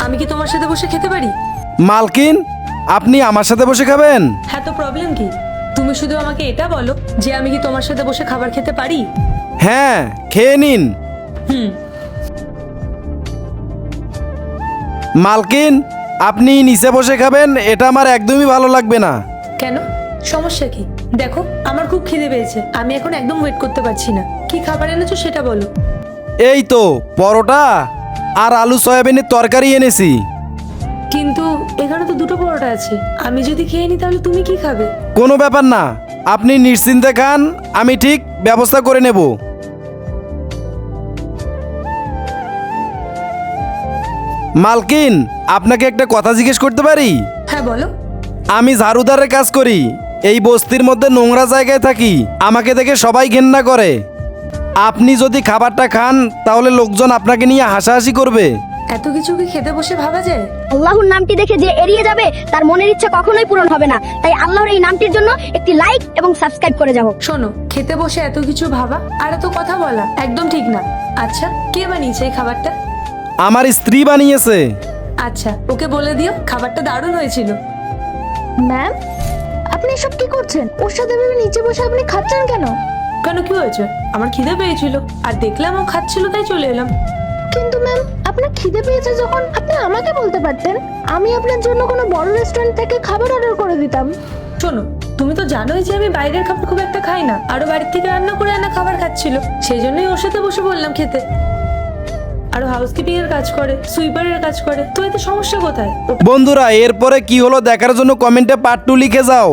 আমি কি তোমার সাথে বসে খেতে পারি? মালকিন, আপনি আমার সাথে বসে খাবেন? হ্যাঁ, তো প্রবলেম কি? তুমি শুধু আমাকে এটা বলো যে আমি কি তোমার সাথে বসে খাবার খেতে পারি? হ্যাঁ, খেয়ে নিন। হুম। মালকিন, আপনি নিচে বসে খাবেন, এটা আমার একদমই ভালো লাগবে না। কেন? সমস্যা কি? দেখো, আমার খুব খিদে পেয়েছে, আমি এখন একদম ওয়েট করতে পারছি না। কি খাবার এনেছো সেটা বলো। এই তো পরোটা আর আলু সয়াবিনের তরকারি এনেছি। কিন্তু এখানে তো দুটো পরোটা আছে, আমি যদি খেয়ে নিই তাহলে তুমি কি খাবে? কোনো ব্যাপার না, আপনি নিশ্চিন্তে খান, আমি ঠিক ব্যবস্থা করে নেব। মালকিন, আপনাকে একটা কথা জিজ্ঞেস করতে পারি? হ্যাঁ, বলো। আমি ঝাড়ুদারের কাজ করি, এই বস্তির মধ্যে নোংরা জায়গায় থাকি, আমাকে দেখে সবাই ঘেন্না করে। আপনি যদি খাবারটা খান তাহলে লোকজন আপনাকে নিয়ে হাসাহাসি করবে। এত কিছু কি খেতে বসে ভাবা যায়? আল্লাহর নামটি দেখে যে এড়িয়ে যাবে তার মনের ইচ্ছা কখনোই পূরণ হবে না। তাই আল্লাহর এই নামটির জন্য একটি লাইক এবং সাবস্ক্রাইব করে যাও। শোনো, খেতে বসে এত কিছু ভাবা আর এত কথা বলা একদম ঠিক না। আচ্ছা, কে বানিয়েছে এই খাবারটা? আমার স্ত্রী বানিয়েছে। আচ্ছা, ওকে বলে দিও খাবারটা দারুণ হয়েছিল। ম্যাম, আপনি এসব কি করছেন? ওর সাথে ভেবে নিচে বসে আপনি খাচ্ছেন কেন? কেন, কি হয়েছে? আমার খিদে পেয়েছিল আর দেখলাম ও খাচ্ছিল তাই চলে এলাম। কিন্তু ম্যাম, আপনার খিদে পেয়েছে যখন আপনি আমাকে বলতে পারতেন, আমি আপনার জন্য কোনো বড় রেস্টুরেন্ট থেকে খাবার অর্ডার করে দিতাম। শোনো, তুমি তো জানোই যে আমি বাইরের খাবার খুব একটা খাই না, আরো বাড়ির থেকে রান্না করে আনা খাবার খাচ্ছিল, সেই জন্যই ওর সাথে বসে বললাম খেতে। আরো হাউসকিপিং এর কাজ করে, সুইপারের কাজ করে, তো এতে সমস্যা কোথায়? বন্ধুরা, এরপরে কি হলো দেখার জন্য কমেন্টে পার্ট 2 লিখে যাও।